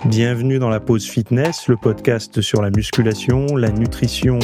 Bienvenue dans la pause fitness, le podcast sur la musculation, la nutrition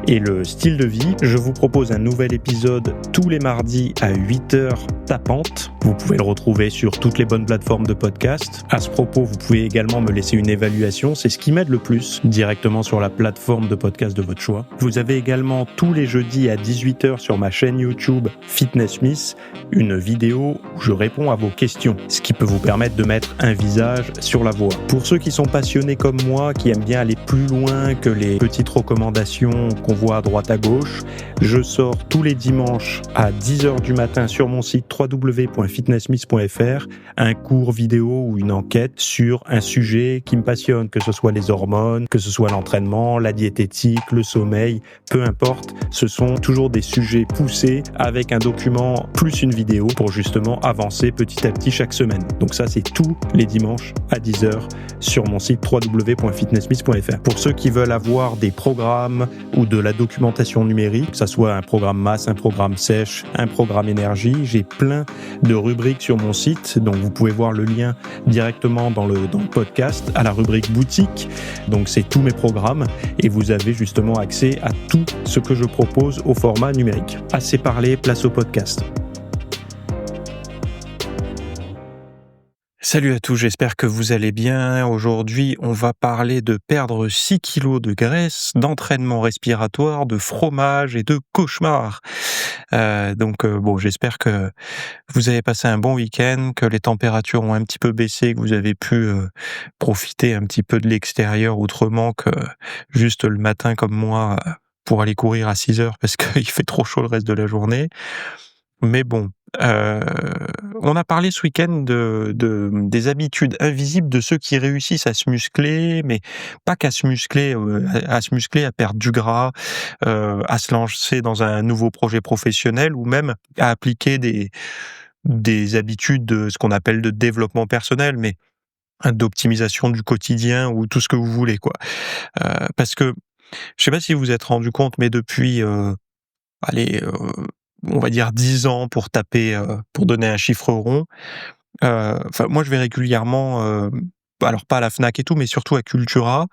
et le style de vie. Je vous propose un nouvel épisode tous les mardis à 8h tapante. Vous pouvez le retrouver sur toutes les bonnes plateformes de podcast. À ce propos, vous pouvez également me laisser une évaluation, c'est ce qui m'aide le plus, directement sur la plateforme de podcast de votre choix. Vous avez également tous les jeudis à 18h sur ma chaîne YouTube Fitness Miss, une vidéo où je réponds à vos questions, ce qui peut vous permettre de mettre un visage sur la voix. Pour ceux qui sont passionnés comme moi, qui aiment bien aller plus loin que les petites recommandations qu'on voit à droite à gauche, je sors tous les dimanches à 10h du matin sur mon site www.fitnessmiss.fr un cours vidéo ou une enquête sur un sujet qui me passionne, que ce soit les hormones, que ce soit l'entraînement, la diététique, le sommeil, peu importe, ce sont toujours des sujets poussés avec un document plus une vidéo pour justement avancer petit à petit chaque semaine. Donc ça, c'est tous les dimanches à 10h sur mon site www.fitnessmiss.fr. Pour ceux qui veulent avoir des programmes ou de la documentation numérique, que ce soit un programme masse, un programme sèche, un programme énergie, j'ai plein de rubriques sur mon site, donc vous pouvez voir le lien directement dans le podcast à la rubrique boutique. Donc c'est tous mes programmes et vous avez justement accès à tout ce que je propose au format numérique. Assez parlé, place au podcast. Salut à tous, j'espère que vous allez bien. Aujourd'hui, on va parler de perdre 6 kilos de graisse, d'entraînement respiratoire, de fromage et de cauchemar. Bon, j'espère que vous avez passé un bon week-end, que les températures ont un petit peu baissé, que vous avez pu profiter un petit peu de l'extérieur autrement que juste le matin comme moi pour aller courir à 6 heures parce qu'il fait trop chaud le reste de la journée. Mais bon, on a parlé ce week-end des habitudes invisibles de ceux qui réussissent à se muscler, mais pas qu'à se muscler, à se muscler, à perdre du gras, à se lancer dans un nouveau projet professionnel ou même à appliquer des habitudes de ce qu'on appelle de développement personnel, mais d'optimisation du quotidien ou tout ce que vous voulez, quoi. Parce que je sais pas si vous vous êtes rendu compte, mais depuis, allez, on va dire 10 ans pour taper, pour donner un chiffre rond. Moi, je vais régulièrement, alors pas à la Fnac et tout, mais surtout à Cultura.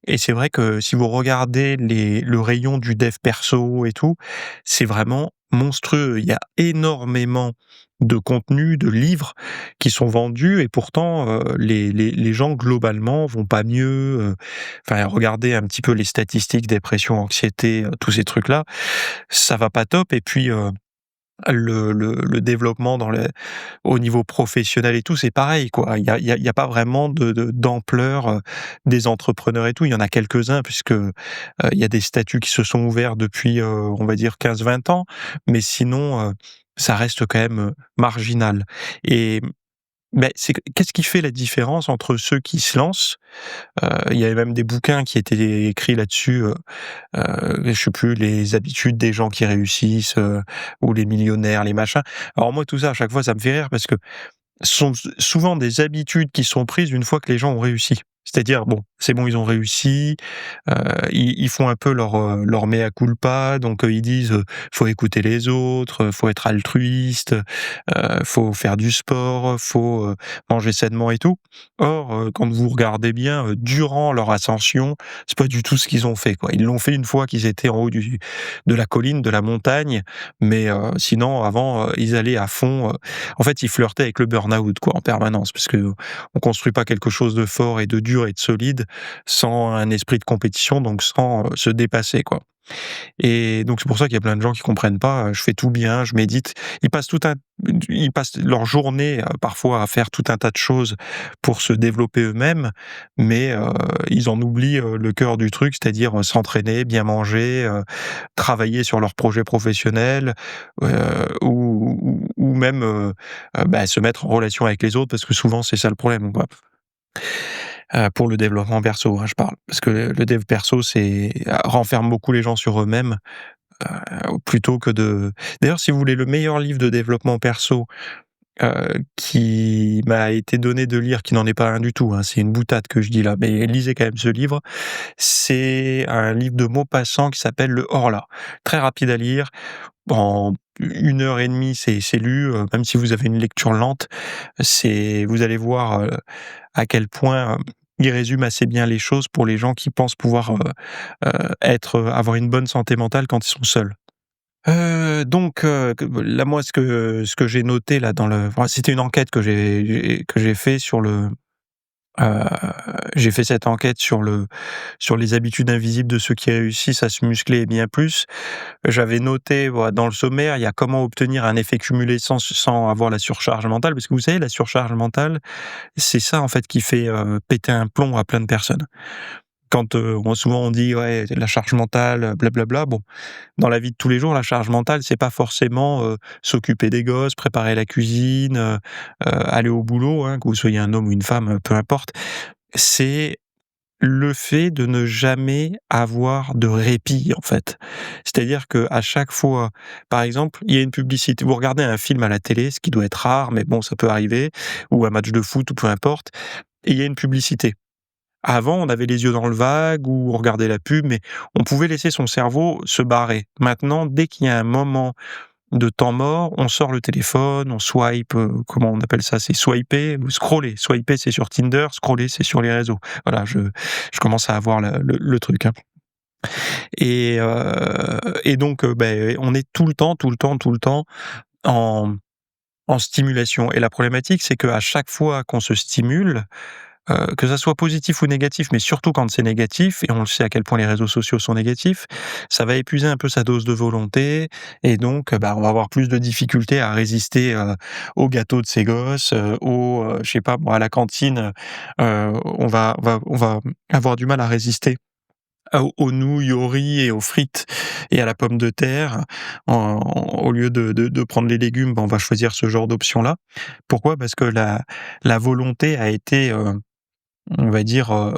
Et c'est vrai que si vous regardez le rayon du dev perso et tout, c'est vraiment monstrueux. Il y a énormément de contenus, de livres qui sont vendus et pourtant, les gens globalement vont pas mieux. Regardez un petit peu les statistiques, dépression, anxiété, tous ces trucs-là, ça va pas top. Et puis, le développement au niveau professionnel et tout, c'est pareil, quoi. Il y a pas vraiment d'ampleur, des entrepreneurs et tout. Il y en a quelques-uns puisque, il y a des statuts qui se sont ouverts depuis, on va dire 15-20 ans, mais sinon, ça reste quand même, marginal. Et qu'est-ce qui fait la différence entre ceux qui se lancent? Il y avait même des bouquins qui étaient écrits là-dessus, je sais plus, les habitudes des gens qui réussissent, ou les millionnaires, les machins. Alors moi, tout ça, à chaque fois, ça me fait rire parce que ce sont souvent des habitudes qui sont prises une fois que les gens ont réussi. C'est-à-dire, bon, c'est bon, ils ont réussi, ils font un peu leur mea culpa, donc ils disent, faut écouter les autres, faut être altruiste, faut faire du sport, faut, manger sainement et tout. Or, quand vous regardez bien, durant leur ascension, c'est pas du tout ce qu'ils ont fait, quoi. Ils l'ont fait une fois qu'ils étaient en haut de la colline, de la montagne, mais sinon avant, ils allaient à fond, en fait, ils flirtaient avec le burn-out, quoi, en permanence, parce que on construit pas quelque chose de fort et de dur et de solide sans un esprit de compétition, donc sans se dépasser, quoi. Et donc c'est pour ça qu'il y a plein de gens qui comprennent pas, je fais tout bien, je médite. Ils passent ils passent leur journée, parfois à faire tout un tas de choses pour se développer eux-mêmes, mais ils en oublient, le cœur du truc, c'est-à-dire, s'entraîner, bien manger, travailler sur leur projet professionnel, ou même, se mettre en relation avec les autres parce que souvent c'est ça le problème, quoi. Pour le développement perso, hein, je parle. Parce que le dev perso, renferme beaucoup les gens sur eux-mêmes, plutôt que de d'ailleurs, si vous voulez le meilleur livre de développement perso, qui m'a été donné de lire, qui n'en est pas un du tout, hein, c'est une boutade que je dis là, mais lisez quand même ce livre. C'est un livre de Maupassant qui s'appelle Le Horla. Très rapide à lire, en 1 heure et demie, c'est lu, même si vous avez une lecture lente, vous allez voir, à quel point, il résume assez bien les choses pour les gens qui pensent pouvoir, avoir une bonne santé mentale quand ils sont seuls. Que là, moi, ce que j'ai noté là dans le enfin, c'était une enquête que j'ai fait sur le, heu, j'ai fait cette enquête sur les habitudes invisibles de ceux qui réussissent à se muscler et bien plus. J'avais noté, voilà, dans le sommaire, il y a comment obtenir un effet cumulé sans avoir la surcharge mentale, parce que vous savez, la surcharge mentale, c'est ça, en fait, qui fait, péter un plomb à plein de personnes. Quand, souvent on dit: «Ouais, la charge mentale, blablabla». Bon, dans la vie de tous les jours, la charge mentale, c'est pas forcément, s'occuper des gosses, préparer la cuisine, aller au boulot, hein, que vous soyez un homme ou une femme, peu importe. C'est le fait de ne jamais avoir de répit, en fait. C'est-à-dire qu'à chaque fois, par exemple, il y a une publicité, vous regardez un film à la télé, ce qui doit être rare, mais bon, ça peut arriver, ou un match de foot ou peu importe, et il y a une publicité. Avant, on avait les yeux dans le vague ou on regardait la pub, mais on pouvait laisser son cerveau se barrer. Maintenant, dès qu'il y a un moment de temps mort, on sort le téléphone, on swipe, comment on appelle ça? C'est swiper ou scroller. Swiper, c'est sur Tinder, scroller, c'est sur les réseaux. Voilà, je commence à avoir le truc, hein. Et donc, on est tout le temps en stimulation, et la problématique, c'est qu'à chaque fois qu'on se stimule, que ça soit positif ou négatif, mais surtout quand c'est négatif, et on le sait à quel point les réseaux sociaux sont négatifs, ça va épuiser un peu sa dose de volonté, et donc, on va avoir plus de difficultés à résister, au gâteau de ses gosses, je sais pas moi, à la cantine, on va avoir du mal à résister aux nouilles, au riz et aux frites et à la pomme de terre. Au lieu de prendre les légumes, on va choisir ce genre d'option-là. Pourquoi? Parce que la volonté a été, on va dire,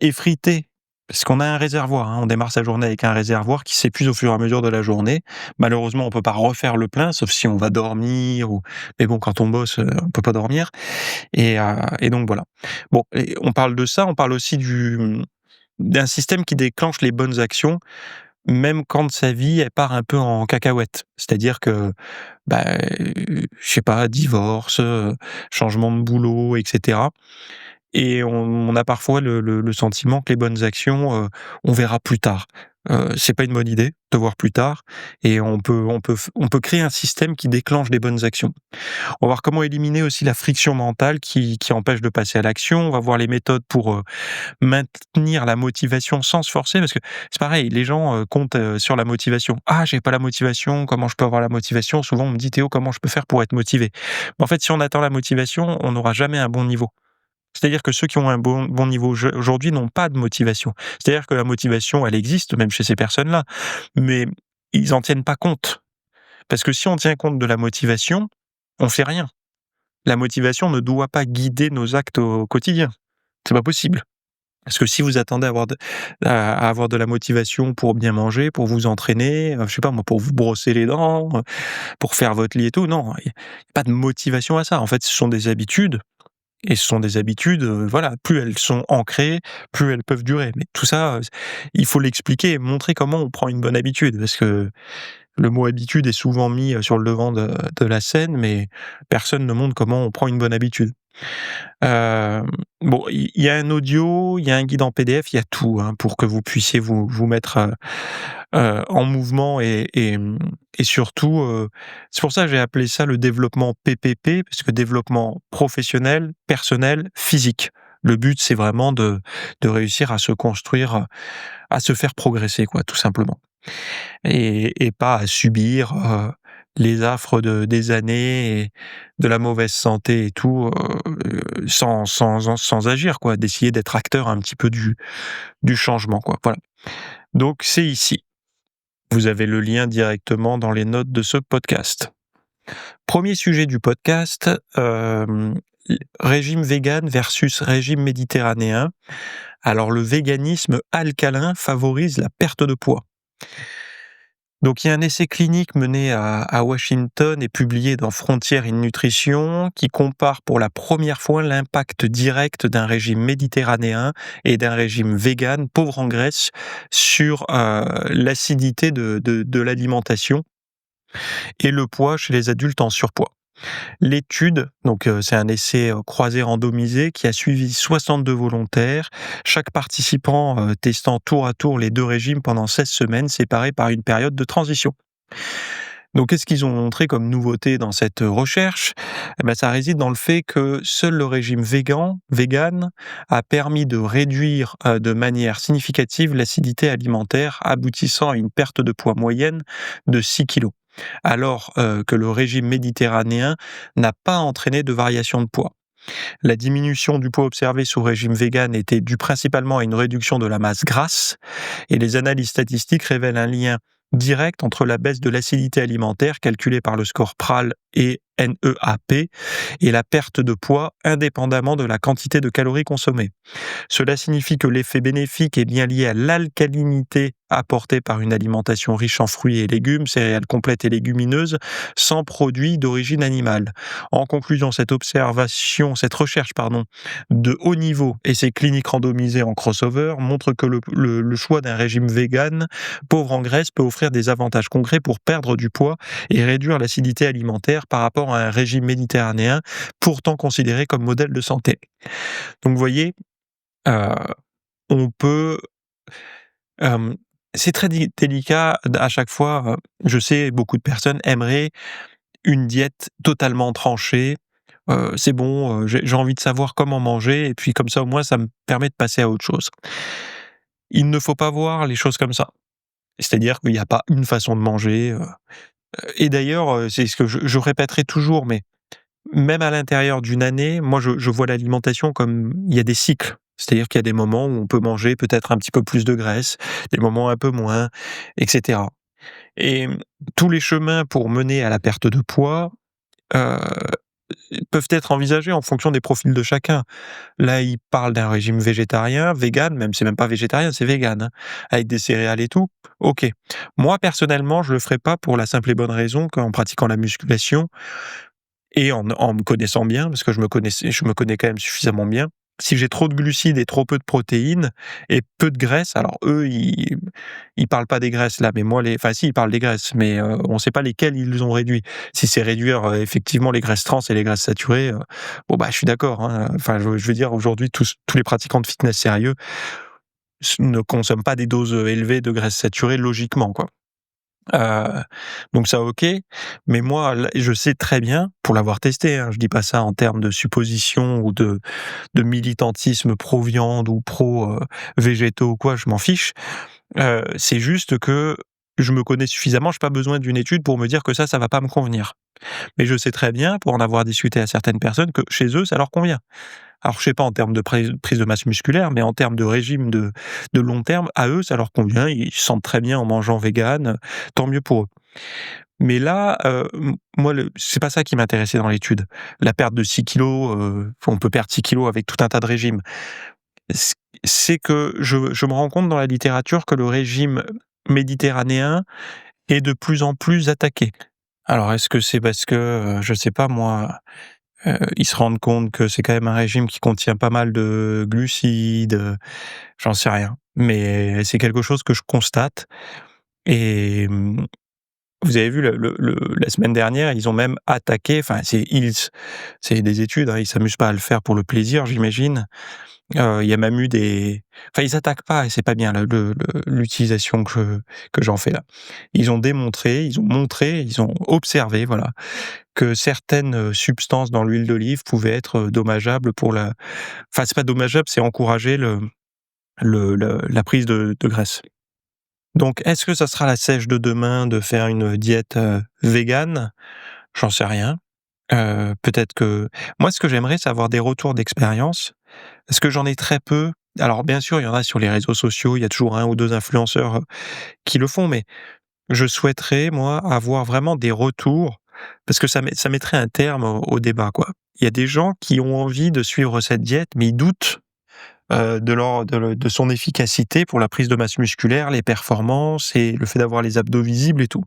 effritée. Parce qu'on a un réservoir, hein, on démarre sa journée avec un réservoir qui s'épuise au fur et à mesure de la journée. Malheureusement, on peut pas refaire le plein, sauf si on va dormir ou mais bon, quand on bosse, on peut pas dormir, et donc voilà. Bon, et on parle de ça, on parle aussi d'un système qui déclenche les bonnes actions, même quand sa vie, elle part un peu en cacahuète. C'est-à-dire que, je sais pas, divorce, changement de boulot, et cetera. Et on a parfois le sentiment que les bonnes actions, on verra plus tard. C'est pas une bonne idée de voir plus tard, et on peut créer un système qui déclenche des bonnes actions. On va voir comment éliminer aussi la friction mentale qui empêche de passer à l'action. On va voir les méthodes pour, maintenir la motivation sans se forcer, parce que c'est pareil, les gens, comptent, sur la motivation. «Ah, j'ai pas la motivation, comment je peux avoir la motivation?» Souvent on me dit: «Théo, comment je peux faire pour être motivé?» Mais en fait, si on attend la motivation, on n'aura jamais un bon niveau. C'est-à-dire que ceux qui ont un bon niveau aujourd'hui n'ont pas de motivation. C'est-à-dire que la motivation, elle existe même chez ces personnes-là, mais ils en tiennent pas compte. Parce que si on tient compte de la motivation, on fait rien. La motivation ne doit pas guider nos actes au quotidien. C'est pas possible. Parce que si vous attendez à avoir de la motivation pour bien manger, pour vous entraîner, je sais pas moi, pour vous brosser les dents, pour faire votre lit et tout, non, il y a pas de motivation à ça. En fait, ce sont des habitudes, et ce sont des habitudes, voilà, plus elles sont ancrées, plus elles peuvent durer. Mais tout ça, il faut l'expliquer et montrer comment on prend une bonne habitude, parce que le mot habitude est souvent mis, sur le devant de la scène, mais personne ne montre comment on prend une bonne habitude. Bon, il y a un audio, il y a un guide en PDF, il y a tout, hein, pour que vous puissiez vous mettre, en mouvement, et surtout, c'est pour ça que j'ai appelé ça le développement PPP, parce que développement professionnel, personnel, physique. Le but, c'est vraiment de réussir à se construire, à se faire progresser, quoi, tout simplement, et pas à subir, les affres des années et de la mauvaise santé et tout, sans agir, quoi, d'essayer d'être acteur un petit peu du changement, quoi, voilà. Donc c'est ici. Vous avez le lien directement dans les notes de ce podcast. Premier sujet du podcast, régime vegan versus régime méditerranéen. Alors le véganisme alcalin favorise la perte de poids. Donc il y a un essai clinique mené à Washington et publié dans Frontières in Nutrition qui compare pour la première fois l'impact direct d'un régime méditerranéen et d'un régime vegan pauvre en graisse sur l'acidité de l'alimentation et le poids chez les adultes en surpoids. L'étude, donc c'est un essai, croisé randomisé qui a suivi 62 volontaires, chaque participant, testant tour à tour les 2 régimes pendant 16 semaines, séparés par une période de transition. Donc qu'est-ce qu'ils ont montré comme nouveauté dans cette recherche? Eh ben, ça réside dans le fait que seul le régime vegan a permis de réduire, de manière significative l'acidité alimentaire, aboutissant à une perte de poids moyenne de 6 kilos. Alors, que le régime méditerranéen n'a pas entraîné de variation de poids. La diminution du poids observée sous régime vegan était due principalement à une réduction de la masse grasse, et les analyses statistiques révèlent un lien direct entre la baisse de l'acidité alimentaire calculée par le score PRAL et NEAP et la perte de poids indépendamment de la quantité de calories consommées. Cela signifie que l'effet bénéfique est bien lié à l'alcalinité apportée par une alimentation riche en fruits et légumes, céréales complètes et légumineuses, sans produits d'origine animale. En conclusion, cette recherche de haut niveau et ces cliniques randomisées en crossover montrent que le choix d'un régime vegan pauvre en graisse peut offrir des avantages concrets pour perdre du poids et réduire l'acidité alimentaire par rapport à un régime méditerranéen pourtant considéré comme modèle de santé. Donc vous voyez, Heu, on peut, hem, c'est très délicat à chaque fois, je sais beaucoup de personnes aimeraient une diète totalement tranchée, c'est bon, j'ai envie de savoir comment manger et puis comme ça au moins ça me permet de passer à autre chose. Il ne faut pas voir les choses comme ça. C'est-à-dire qu'il n'y a pas une façon de manger, et d'ailleurs, c'est ce que je répéterai toujours, mais même à l'intérieur d'une année, moi je vois l'alimentation comme il y a des cycles. C'est-à-dire qu'il y a des moments où on peut manger peut-être un petit peu plus de graisse, des moments un peu moins, et cetera. Et tous les chemins pour mener à la perte de poids, heu, peuvent être envisagés en fonction des profils de chacun. Là, il parle d'un régime végétarien, végan, même c'est même pas végétarien, c'est végan, hein, avec des céréales et tout. OK. Moi personnellement, je le ferai pas pour la simple et bonne raison qu'en pratiquant la musculation, et en me connaissant bien, parce que je me connais quand même suffisamment bien. Si j'ai trop de glucides et trop peu de protéines et peu de graisse, alors eux, ils parlent pas des graisses là, mais moi enfin si, ils parlent des graisses, mais on sait pas lesquelles ils ont réduit. Si c'est réduire, effectivement les graisses trans et les graisses saturées, bon bah, je suis d'accord, hein. Enfin, je veux dire aujourd'hui tous les pratiquants de fitness sérieux ne consomment pas des doses, élevées de graisses saturées logiquement, quoi. Heu, donc ça OK, mais moi là, je sais très bien, pour l'avoir testé, hein, je dis pas ça en termes de supposition ou de militantisme pro-viande ou végétaux ou quoi, je m'en fiche. C'est juste que je me connais suffisamment, j'ai pas besoin d'une étude pour me dire que ça va pas me convenir. Mais je sais très bien, pour en avoir discuté à certaines personnes, que chez eux, ça leur convient. Alors je sais pas en termes de prise de masse musculaire, mais en termes de régime de long terme, à eux, ça leur convient, ils se sentent très bien en mangeant vegan, tant mieux pour eux. Mais là, moi c'est pas ça qui m'intéressait dans l'étude. La perte de 6 kilos, on peut perdre 6 kilos avec tout un tas de régimes. C c'est que je me rends compte dans la littérature que le régime méditerranéen est de plus en plus attaqué. Alors est-ce que c'est parce que, je sais pas moi, ils se rendent compte que c'est quand même un régime qui contient pas mal de glucides, j'en sais rien. Mais c'est quelque chose que je constate, et vous avez vu la semaine dernière, ils ont même attaqué, enfin c'est des études, hein, ils s'amusent pas à le faire pour le plaisir, j'imagine. Il y a même eu enfin ils attaquent pas, et c'est pas bien l'utilisation que j'en fais là. Ils ont montré, ils ont observé, voilà, que certaines, substances dans l'huile d'olive pouvaient être, dommageables pour la enfin c'est pas dommageable, c'est encourager la prise de graisse. Donc est-ce que ça sera la sèche de demain de faire une diète, végane? J'en sais rien. Peut-être que moi ce que j'aimerais, c'est avoir des retours d'expérience, parce que j'en ai très peu. Alors bien sûr, il y en a sur les réseaux sociaux, il y a toujours un ou 2 influenceurs, qui le font, mais je souhaiterais, moi, avoir vraiment des retours, parce que ça mettrait un terme au débat, quoi. Il y a des gens qui ont envie de suivre cette diète, mais ils doutent, de son efficacité pour la prise de masse musculaire, les performances et le fait d'avoir les abdos visibles et tout.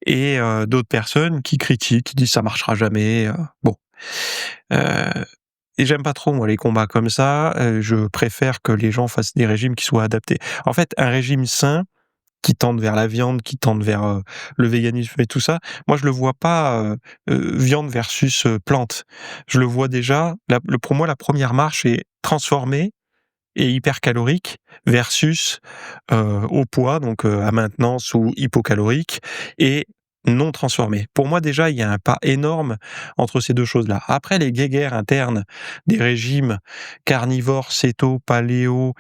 Et d'autres personnes qui critiquent, qui disent: «Ça marchera jamais», bon. Heu et j'aime pas trop moi les combats comme ça, je préfère que les gens fassent des régimes qui soient adaptés. En fait, un régime sain, qui tendent vers la viande, qui tendent vers, le véganisme et tout ça. Moi, je le vois pas, viande versus, plantes. Je le vois déjà pour moi, la première marche est transformé et hypercalorique versus, au poids, donc à maintenance ou hypocalorique et non transformé. Pour moi, déjà, il y a un pas énorme entre ces 2 choses-là. Après, les guéguerres internes des régimes carnivores, céto, paléo,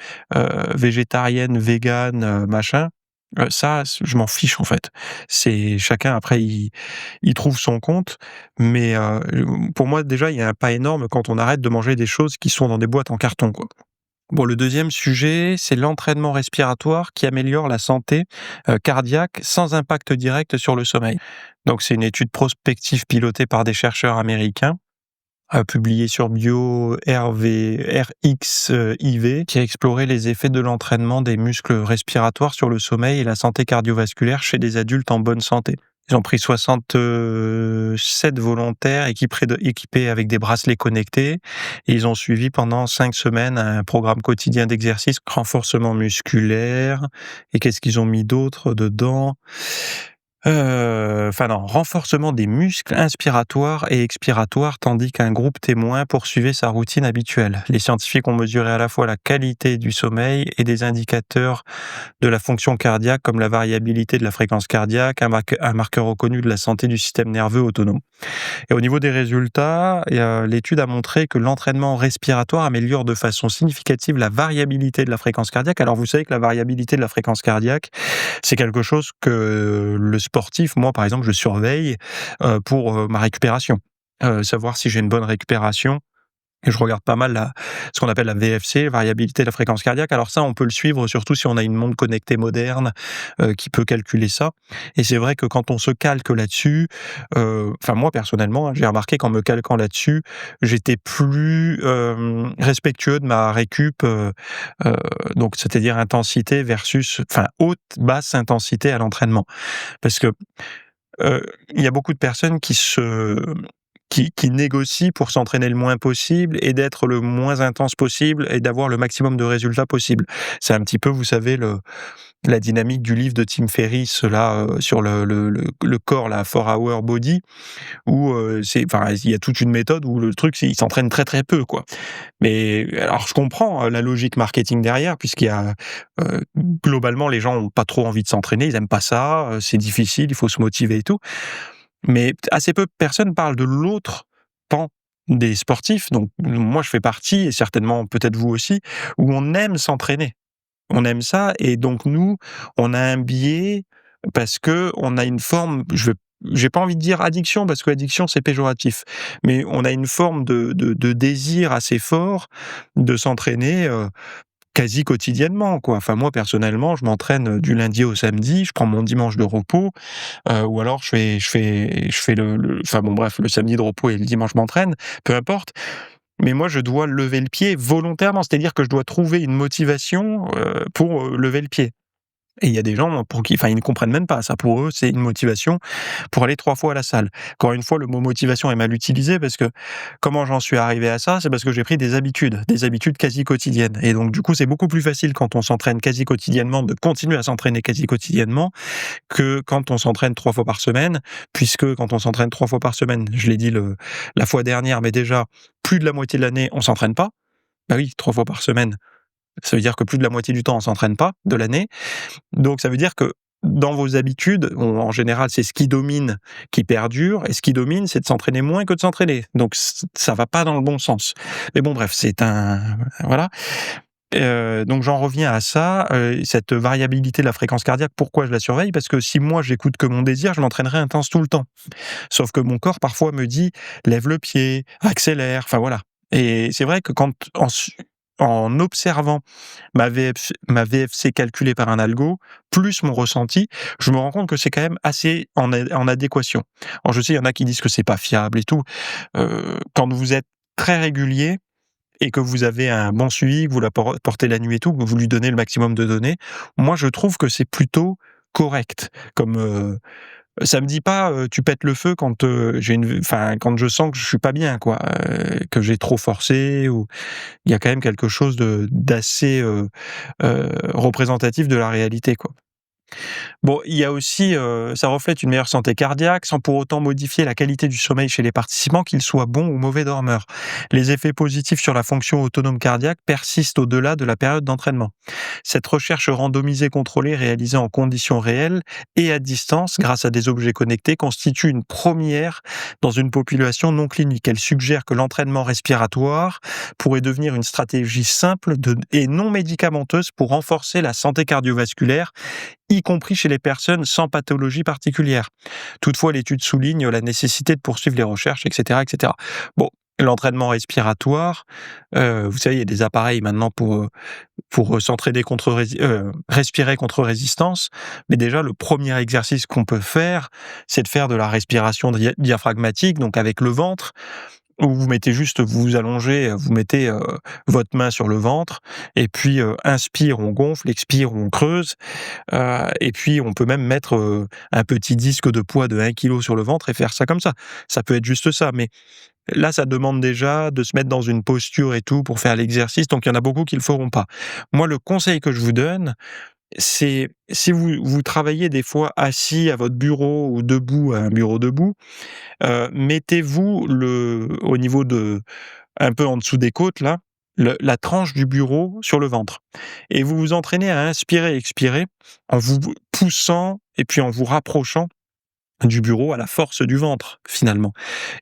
végétarienne, végane, machin, ça, je m'en fiche, en fait. C'est chacun après il trouve son compte, mais pour moi, déjà, il y a un pas énorme quand on arrête de manger des choses qui sont dans des boîtes en carton, quoi. Bon, le deuxième sujet, c'est l'entraînement respiratoire qui améliore la santé cardiaque sans impact direct sur le sommeil. Donc, c'est une étude prospective pilotée par des chercheurs américains, publiée sur RxIV, qui a exploré les effets de l'entraînement des muscles respiratoires sur le sommeil et la santé cardiovasculaire chez des adultes en bonne santé. Ils ont pris 67 volontaires équipés avec des bracelets connectés et ils ont suivi pendant 5 semaines un programme quotidien d'exercice, renforcement musculaire et qu'est-ce qu'ils ont mis d'autre dedans? Enfin non, renforcement des muscles inspiratoires et expiratoires, tandis qu'un groupe témoin poursuivait sa routine habituelle. Les scientifiques ont mesuré à la fois la qualité du sommeil et des indicateurs de la fonction cardiaque, comme la variabilité de la fréquence cardiaque, un marqueur reconnu de la santé du système nerveux autonome. Et au niveau des résultats, l'étude a montré que l'entraînement respiratoire améliore de façon significative la variabilité de la fréquence cardiaque. Alors vous savez que la variabilité de la fréquence cardiaque, c'est quelque chose que le sportif, moi par exemple, je surveille pour ma récupération. Savoir si j'ai une bonne récupération. Et je regarde pas mal ce qu'on appelle la VFC, variabilité de la fréquence cardiaque. Alors ça, on peut le suivre surtout si on a une montre connectée moderne qui peut calculer ça. Et c'est vrai que quand on se calque là-dessus, enfin moi personnellement, hein, j'ai remarqué qu'en me calquant là-dessus, j'étais plus respectueux de ma récup, donc c'est-à-dire intensité versus, enfin haute, basse intensité à l'entraînement. Parce que il y a beaucoup de personnes qui négocient pour s'entraîner le moins possible et d'être le moins intense possible et d'avoir le maximum de résultats possible. C'est un petit peu, vous savez, la dynamique du livre de Tim Ferriss là, sur le corps, la 4 Hour Body, où enfin, il y a toute une méthode où le truc, c'est il s'entraîne très, très peu, quoi. Mais alors je comprends, la logique marketing derrière puisqu'il y a, globalement, les gens ont pas trop envie de s'entraîner, ils aiment pas ça, c'est difficile, il faut se motiver et tout. Mais assez peu de personnes parlent de l'autre pan des sportifs, donc moi je fais partie et certainement peut-être vous aussi, où on aime s'entraîner. On aime ça et donc nous, on a un biais parce qu'on a une forme, j'ai pas envie de dire addiction parce que addiction c'est péjoratif, mais on a une forme de désir assez fort de s'entraîner, quasi quotidiennement, quoi. Enfin moi personnellement, je m'entraîne du lundi au samedi, je prends mon dimanche de repos. Ou alors je fais enfin bon bref, le samedi de repos et le dimanche je m'entraîne, peu importe. Mais moi je dois lever le pied volontairement, c'est-à-dire que je dois trouver une motivation, pour, lever le pied. Et il y a des gens pour qui enfin, ils ne comprennent même pas ça. Pour eux, c'est une motivation pour aller 3 fois à la salle. Encore une fois, le mot motivation est mal utilisé parce que comment j'en suis arrivé à ça? C'est parce que j'ai pris des habitudes quasi quotidiennes et donc du coup, c'est beaucoup plus facile quand on s'entraîne quasi quotidiennement de continuer à s'entraîner quasi quotidiennement que quand on s'entraîne 3 fois par semaine, puisque quand on s'entraîne 3 fois par semaine, je l'ai dit la fois dernière, mais déjà plus de la moitié de l'année, on s'entraîne pas. Bah oui, 3 fois par semaine, ça veut dire que plus de la moitié du temps, on s'entraîne pas de l'année. Donc ça veut dire que dans vos habitudes, en général, c'est ce qui domine qui perdure et ce qui domine, c'est de s'entraîner moins que de s'entraîner. Donc ça va pas dans le bon sens. Mais bon bref, c'est un voilà. Donc j'en reviens à ça, cette variabilité de la fréquence cardiaque, pourquoi je la surveille? Parce que si moi j'écoute que mon désir, je m'entraînerai intense tout le temps. Sauf que mon corps parfois me dit: «Lève le pied, accélère», enfin voilà. Et c'est vrai que quand en observant ma VFC calculée par un algo, plus mon ressenti, je me rends compte que c'est quand même assez en adéquation. Alors je sais, il y en a qui disent que c'est pas fiable et tout. Quand vous êtes très régulier et que vous avez un bon suivi, que vous la portez la nuit et tout, que vous lui donnez le maximum de données, moi je trouve que c'est plutôt correct comme, ça me dit pas, tu pètes le feu quand, enfin quand je sens que je suis pas bien quoi, que j'ai trop forcé ou il y a quand même quelque chose d'assez, représentatif de la réalité quoi. Bon, il y a aussi, ça reflète une meilleure santé cardiaque, sans pour autant modifier la qualité du sommeil chez les participants, qu'ils soient bons ou mauvais dormeurs. Les effets positifs sur la fonction autonome cardiaque persistent au-delà de la période d'entraînement. Cette recherche randomisée contrôlée réalisée en conditions réelles et à distance grâce à des objets connectés constitue une première dans une population non clinique. Elle suggère que l'entraînement respiratoire pourrait devenir une stratégie simple et non médicamenteuse pour renforcer la santé cardiovasculaire, y compris chez les personnes sans pathologie particulière. Toutefois, l'étude souligne la nécessité de poursuivre les recherches, etc., etc. Bon, l'entraînement respiratoire, vous savez, il y a des appareils maintenant pour s'entraîner respirer contre résistance. Mais déjà, le premier exercice qu'on peut faire, c'est de faire de la respiration diaphragmatique, donc avec le ventre, où vous vous allongez, vous mettez votre main sur le ventre, et puis inspire, on gonfle, expire, on creuse. Et puis on peut même mettre, un petit disque de poids de 1 kg sur le ventre et faire ça comme ça. Ça peut être juste ça, mais là, ça demande déjà de se mettre dans une posture et tout pour faire l'exercice, donc il y en a beaucoup qui le feront pas. Moi, le conseil que je vous donne, c'est si vous travaillez des fois assis à votre bureau ou debout à un bureau debout, mettez-vous au niveau de un peu en dessous des côtes là, la tranche du bureau sur le ventre et vous vous entraînez à inspirer et expirer en vous poussant et puis en vous rapprochant du bureau à la force du ventre, finalement.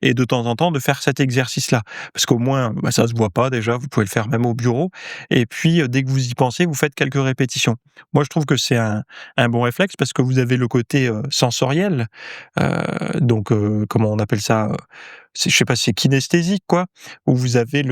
Et de temps en temps, de faire cet exercice-là. Parce qu'au moins, bah, ça se voit pas déjà, vous pouvez le faire même au bureau. Et puis, dès que vous y pensez, vous faites quelques répétitions. Moi, je trouve que c'est un bon réflexe parce que vous avez le côté sensoriel. Donc, comment on appelle ça? Je sais pas, c'est kinesthésique, quoi. Où vous avez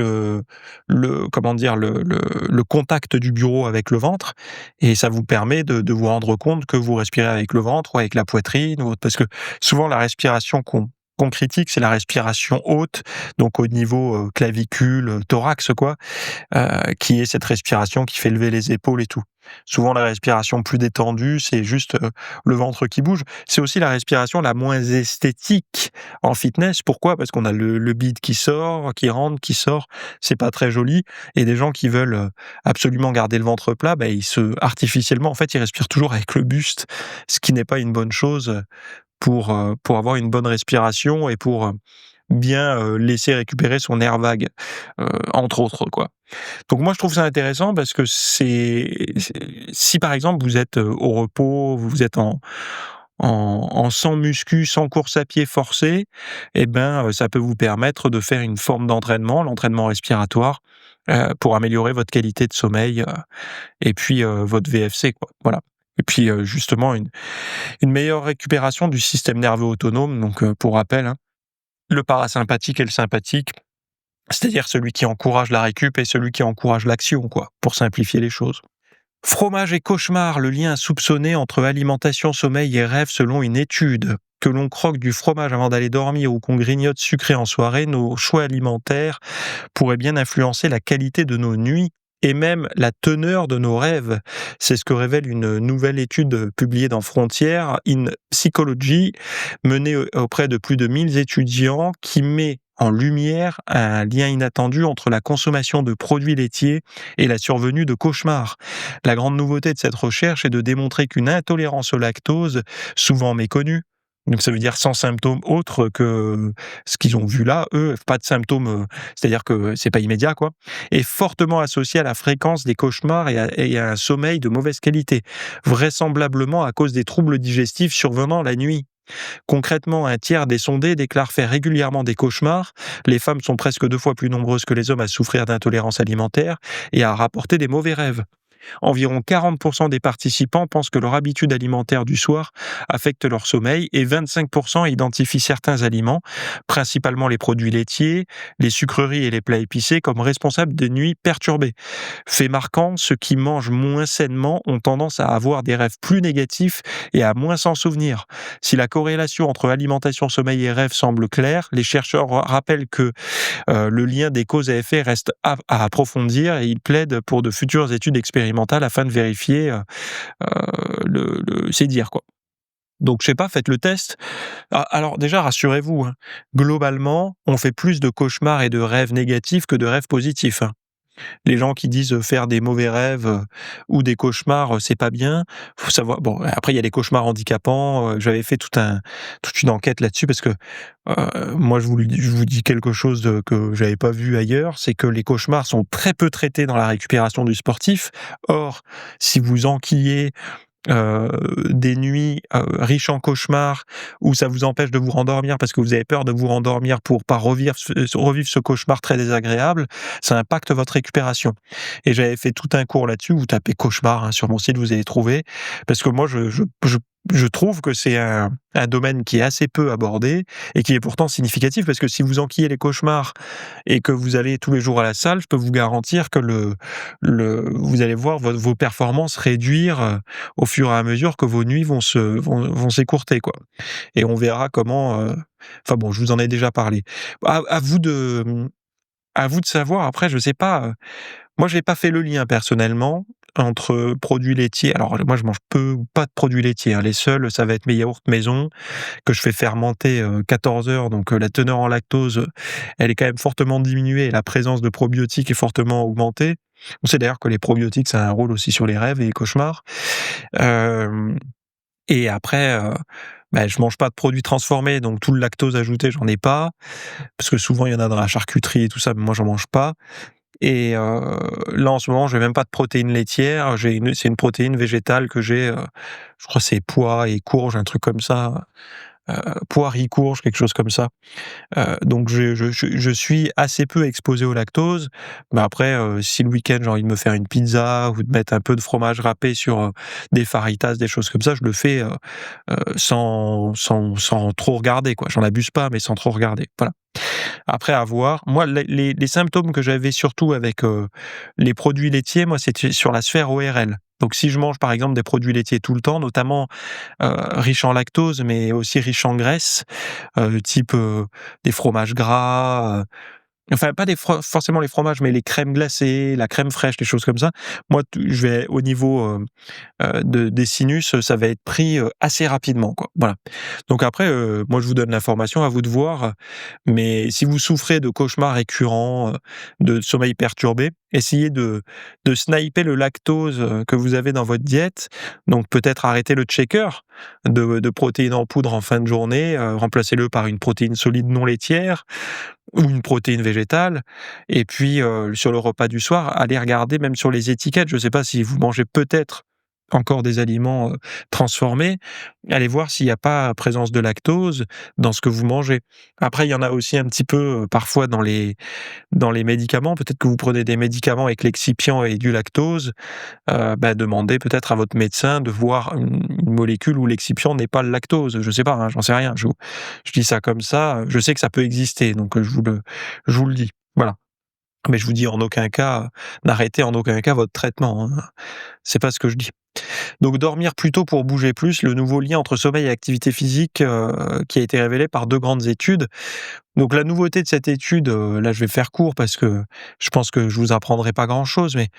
comment dire, le contact du bureau avec le ventre. Et ça vous permet de vous rendre compte que vous respirez avec le ventre ou avec la poitrine ou autre. Parce que souvent, la respiration qu'on critique, c'est la respiration haute, donc au niveau clavicule, thorax, quoi, qui est cette respiration qui fait lever les épaules et tout. Souvent, la respiration plus détendue, c'est juste le ventre qui bouge. C'est aussi la respiration la moins esthétique en fitness. Pourquoi? Parce qu'on a le bide qui sort, qui rentre, qui sort. C'est pas très joli. Et des gens qui veulent absolument garder le ventre plat, bah, artificiellement, en fait, ils respirent toujours avec le buste, ce qui n'est pas une bonne chose pour avoir une bonne respiration et pour bien laisser récupérer son air vague, entre autres, quoi. Donc moi, je trouve ça intéressant parce que si par exemple vous êtes au repos, vous êtes en sans muscu, sans course à pied forcée, et ben ça peut vous permettre de faire une forme d'entraînement, l'entraînement respiratoire, pour améliorer votre qualité de sommeil, et puis votre VFC, quoi. Voilà. Et puis justement une meilleure récupération du système nerveux autonome. Donc, pour rappel, hein, le parasympathique et le sympathique, c'est-à-dire celui qui encourage la récup et celui qui encourage l'action, quoi, pour simplifier les choses. Fromage et cauchemar, le lien soupçonné entre alimentation, sommeil et rêve selon une étude. Que l'on croque du fromage avant d'aller dormir ou qu'on grignote sucré en soirée, nos choix alimentaires pourraient bien influencer la qualité de nos nuits et même la teneur de nos rêves. C'est ce que révèle une nouvelle étude publiée dans Frontiers in Psychology, menée auprès de plus de 1000 étudiants, qui met en lumière un lien inattendu entre la consommation de produits laitiers et la survenue de cauchemars. La grande nouveauté de cette recherche est de démontrer qu'une intolérance au lactose, souvent méconnue, donc ça veut dire sans symptômes autres que ce qu'ils ont vu là, eux, pas de symptômes, c'est-à-dire que c'est pas immédiat, quoi, est fortement associée à la fréquence des cauchemars et à un sommeil de mauvaise qualité, vraisemblablement à cause des troubles digestifs survenant la nuit. Concrètement, un tiers des sondés déclarent faire régulièrement des cauchemars. Les femmes sont presque 2 fois plus nombreuses que les hommes à souffrir d'intolérance alimentaire et à rapporter des mauvais rêves. Environ 40% des participants pensent que leur habitude alimentaire du soir affecte leur sommeil et 25% identifient certains aliments, principalement les produits laitiers, les sucreries et les plats épicés, comme responsables de nuits perturbées. Fait marquant, ceux qui mangent moins sainement ont tendance à avoir des rêves plus négatifs et à moins s'en souvenir. Si la corrélation entre alimentation, sommeil et rêve semble claire, les chercheurs rappellent que le lien des causes à effet reste à approfondir et ils plaident pour de futures études expérimentales afin de vérifier c'est dire, quoi. Donc je sais pas, faites le test. Alors déjà rassurez-vous, hein, globalement, on fait plus de cauchemars et de rêves négatifs que de rêves positifs, hein. Les gens qui disent, faire des mauvais rêves, ou des cauchemars, c'est pas bien. Faut savoir bon, après il y a les cauchemars handicapants, j'avais fait toute une enquête là-dessus parce que, moi je vous dis quelque chose, que j'avais pas vu ailleurs, c'est que les cauchemars sont très peu traités dans la récupération du sportif. Or, si vous enquillez heu, des nuits, riches en cauchemars où ça vous empêche de vous rendormir parce que vous avez peur de vous rendormir pour pas revivre ce cauchemar très désagréable, ça impacte votre récupération et j'avais fait tout un cours là-dessus. Vous tapez cauchemar, hein, sur mon site, vous allez trouver parce que moi je trouve que c'est un domaine qui est assez peu abordé et qui est pourtant significatif parce que si vous enquillez les cauchemars et que vous allez tous les jours à la salle, je peux vous garantir que vous allez voir vos performances réduire, au fur et à mesure que vos nuits vont s'écourter, quoi et on verra comment, enfin bon, je vous en ai déjà parlé. À vous de, à vous de savoir après, je sais pas, moi j'ai pas fait le lien personnellement entre produits laitiers alors moi je mange peu ou pas de produits laitiers, hein. Les seuls, ça va être mes yaourts maison que je fais fermenter, 14 heures donc la teneur en lactose, elle est quand même fortement diminuée et la présence de probiotiques est fortement augmentée. On sait d'ailleurs que les probiotiques, ça a un rôle aussi sur les rêves et les cauchemars. Hem Et après, je mange pas de produits transformés, donc tout le lactose ajouté, j'en ai pas, parce que souvent il y en a dans la charcuterie et tout ça, mais moi j'en mange pas et là en ce moment, j'ai même pas de protéines laitières, c'est une protéine végétale que j'ai, je crois que c'est pois et courges, un truc comme ça, heu, pois, riz, courges, quelque chose comme ça. Donc je suis assez peu exposé au lactose, mais après, si le week-end j'ai envie de me faire une pizza ou de mettre un peu de fromage râpé sur, des fajitas, des choses comme ça, je le fais, sans trop regarder, quoi. J'en abuse pas, mais sans trop regarder, voilà. Après à voir. Moi, les symptômes que j'avais surtout avec, les produits laitiers, moi, c'était sur la sphère ORL. Donc si je mange, par exemple, des produits laitiers tout le temps, notamment, riches en lactose, mais aussi riches en graisse, type, des fromages gras, enfin pas forcément les fromages, mais les crèmes glacées, la crème fraîche, les choses comme ça. Moi, je vais au niveau, des sinus, ça va être pris, assez rapidement, quoi. Voilà. Donc après, moi je vous donne l'information, à vous de voir, mais si vous souffrez de cauchemars récurrents, de sommeil perturbé, essayez de sniper le lactose, que vous avez dans votre diète. Donc peut-être arrêter le shaker de protéines en poudre en fin de journée, remplacez-le par une protéine solide non laitière ou une protéine végétale et puis, sur le repas du soir, allez regarder même sur les étiquettes. Je ne sais pas si vous mangez peut-être encore des aliments, transformés, allez voir s'il n'y a pas présence de lactose dans ce que vous mangez. Après, il y en a aussi un petit peu, parfois dans les médicaments. Peut-être que vous prenez des médicaments avec l'excipient et du lactose, demandez peut-être à votre médecin de voir une molécule où l'excipient n'est pas le lactose. Je sais pas, hein, j'en sais rien. Je dis ça comme ça, je sais que ça peut exister, donc je vous le dis. Voilà. Mais je vous dis en aucun cas, n'arrêtez en aucun cas votre traitement, hein. C'est pas ce que je dis. Donc dormir plus tôt pour bouger plus, le nouveau lien entre sommeil et activité physique, qui a été révélé par 2 grandes études. Donc la nouveauté de cette étude, là je vais faire court parce que je pense que je vous apprendrai pas grand-chose, mais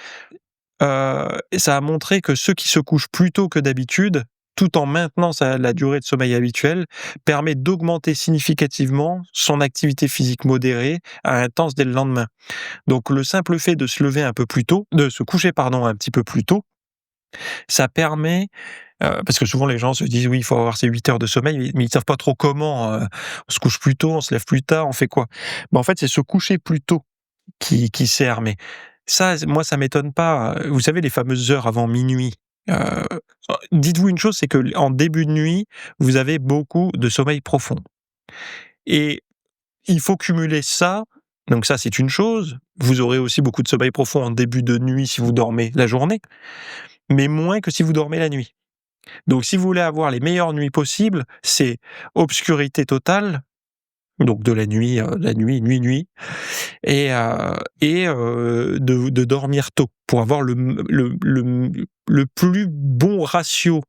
ça a montré que ceux qui se couchent plus tôt que d'habitude, tout en maintenant la durée de sommeil habituelle, permet d'augmenter significativement son activité physique modérée à intense dès le lendemain. Donc le simple fait de se lever un peu plus tôt, de se coucher pardon, un petit peu plus tôt, ça permet, parce que souvent les gens se disent: «Oui, il faut avoir ces 8 heures de sommeil», mais ils savent pas trop comment, on se couche plus tôt, on se lève plus tard, on fait quoi? En fait, c'est se coucher plus tôt qui sert, mais ça, moi, ça m'étonne pas, vous savez les fameuses heures avant minuit, heu, dites-vous une chose, c'est qu'en début de nuit, vous avez beaucoup de sommeil profond et il faut cumuler ça, donc ça, c'est une chose. Vous aurez aussi beaucoup de sommeil profond en début de nuit si vous dormez la journée, mais moins que si vous dormez la nuit. Donc si vous voulez avoir les meilleures nuits possibles, c'est obscurité totale, donc de la nuit, nuit et de dormir tôt pour avoir le plus bon ratio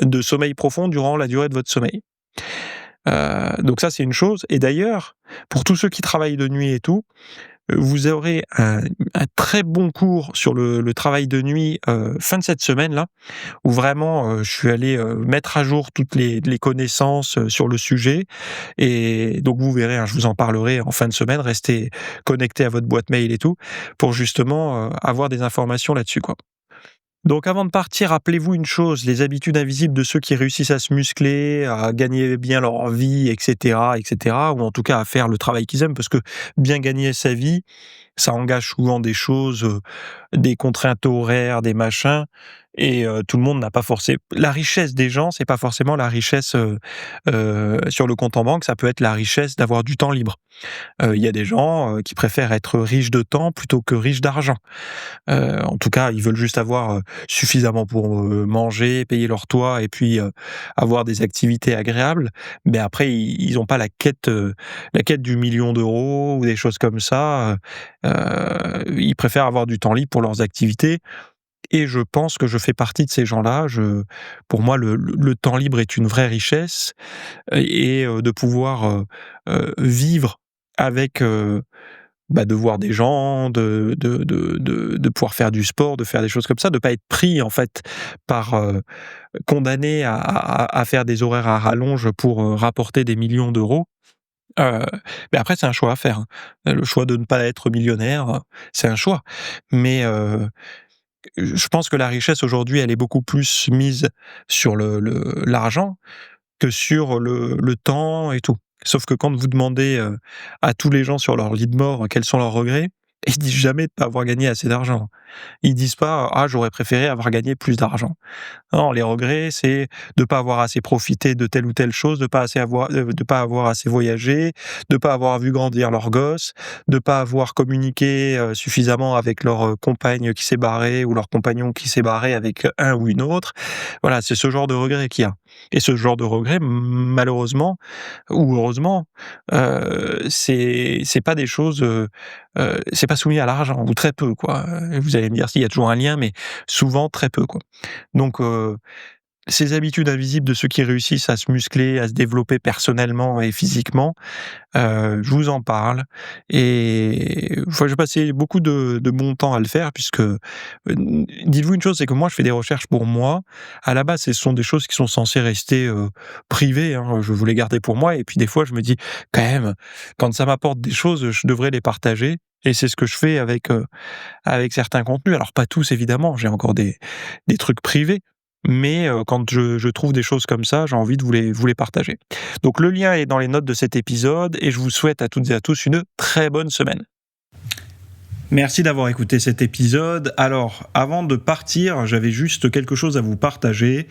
de sommeil profond durant la durée de votre sommeil. Donc ça, c'est une chose et d'ailleurs, pour tous ceux qui travaillent de nuit et tout, Vous aurez un très bon cours sur le travail de nuit, fin de cette semaine-là, où vraiment, je suis allé, mettre à jour toutes les connaissances, sur le sujet et donc vous verrez, hein, je vous en parlerai en fin de semaine. Restez connectés à votre boîte mail et tout, pour justement, avoir des informations là-dessus, quoi. Donc avant de partir, rappelez-vous une chose, les habitudes invisibles de ceux qui réussissent à se muscler, à gagner bien leur vie et cetera, ou en tout cas à faire le travail qu'ils aiment, parce que bien gagner sa vie, ça engage souvent des choses, des contraintes horaires, des machins et tout le monde n'a pas forcé la richesse des gens, c'est pas forcément la richesse, sur le compte en banque, ça peut être la richesse d'avoir du temps libre. Il y a des gens, qui préfèrent être riches de temps plutôt que riches d'argent. En tout cas, ils veulent juste avoir, suffisamment pour, manger, payer leur toit et puis, avoir des activités agréables. Mais après, ils ont pas la quête du million d'euros ou des choses comme ça. Ils préfèrent avoir du temps libre pour leurs activités et je pense que je fais partie de ces gens-là. Pour moi, le temps libre est une vraie richesse et de pouvoir, vivre avec, de voir des gens, de pouvoir faire du sport, de faire des choses comme ça, de pas être pris en fait par, condamné à faire des horaires à rallonge pour, rapporter des millions d'euros. Heu, mais après c'est un choix à faire, hein. Le choix de ne pas être millionnaire, c'est un choix. Mais, je pense que la richesse aujourd'hui, elle est beaucoup plus mise sur l'argent que sur le temps et tout. Sauf que quand vous demandez, à tous les gens sur leur lit de mort quels sont leurs regrets, ils disent jamais de pas avoir gagné assez d'argent. Ils disent pas: «Ah, j'aurais préféré avoir gagné plus d'argent». Non, les regrets, c'est de pas avoir assez profité de telle ou telle chose, de pas avoir assez voyagé, de pas avoir vu grandir leurs gosses, de pas avoir communiqué, suffisamment avec leur, compagne qui s'est barrée ou leur compagnon qui s'est barré avec un ou une autre. Voilà, c'est ce genre de regret qu'il y a et ce genre de regret, malheureusement ou heureusement, c'est pas des choses, c'est pas soumis à l'argent ou très peu, quoi. Vous allez me dire s'il y a toujours un lien, mais souvent très peu, quoi. Donc ces habitudes invisibles de ceux qui réussissent à se muscler, à se développer personnellement et physiquement, je vous en parle et enfin, j'ai passé beaucoup de bon temps à le faire puisque, dites-vous une chose, c'est que moi, je fais des recherches pour moi. À la base, ce sont des choses qui sont censées rester, privées, hein, je veux les garder pour moi et puis des fois, je me dis: «Quand même, quand ça m'apporte des choses, je devrais les partager» et c'est ce que je fais avec certains contenus. Alors pas tous évidemment, j'ai encore des trucs privés, mais quand je trouve des choses comme ça, j'ai envie de vous les partager. Donc le lien est dans les notes de cet épisode et je vous souhaite à toutes et à tous une très bonne semaine. Merci d'avoir écouté cet épisode. Alors, avant de partir, j'avais juste quelque chose à vous partager.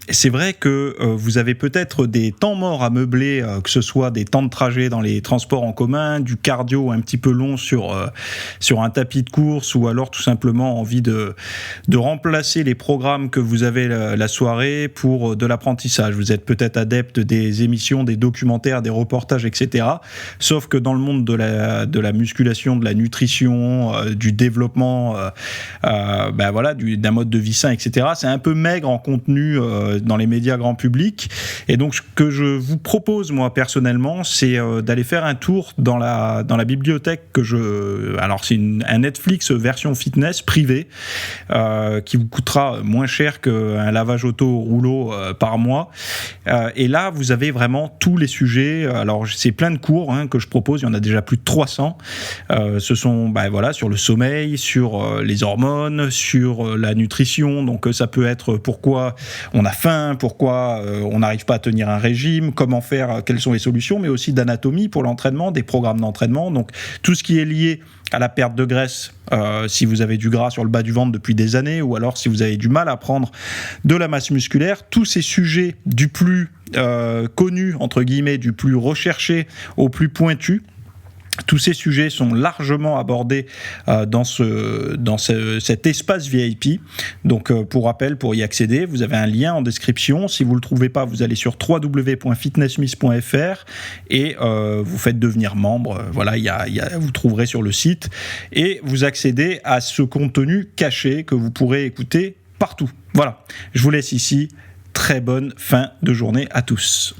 C'est vrai que vous avez peut-être des temps morts à meubler, que ce soit des temps de trajet dans les transports en commun, du cardio un petit peu long sur un tapis de course, ou alors tout simplement envie de remplacer les programmes que vous avez la soirée pour de l'apprentissage. Vous êtes peut-être adepte des émissions, des documentaires, des reportages, etc. Sauf que dans le monde de la musculation, de la nutrition, du développement, d'un mode de vie sain, etc. C'est un peu maigre en contenu dans les médias grand public. Et donc, ce que je vous propose, moi, personnellement, c'est d'aller faire un tour dans la bibliothèque alors, c'est un Netflix version fitness privée qui vous coûtera moins cher qu'un lavage auto au rouleau par mois. Et là, vous avez vraiment tous les sujets. Alors, c'est plein de cours que je propose. Il y en a déjà plus de 300. Ce sont sur le sommeil, sur les hormones, sur la nutrition. Donc ça peut être pourquoi on a faim, pourquoi on n'arrive pas à tenir un régime, comment faire, quelles sont les solutions, mais aussi d'anatomie pour l'entraînement, des programmes d'entraînement. Donc tout ce qui est lié à la perte de graisse, si vous avez du gras sur le bas du ventre depuis des années, ou alors si vous avez du mal à prendre de la masse musculaire, tous ces sujets du plus connu, entre guillemets, du plus recherché au plus pointu, tous ces sujets sont largement abordés dans cet espace VIP. Donc, pour rappel, pour y accéder, vous avez un lien en description. Si vous ne le trouvez pas, vous allez sur www.fitnessmiss.fr et vous faites devenir membre. Voilà, vous trouverez sur le site et vous accédez à ce contenu caché que vous pourrez écouter partout. Voilà, je vous laisse ici. Très bonne fin de journée à tous.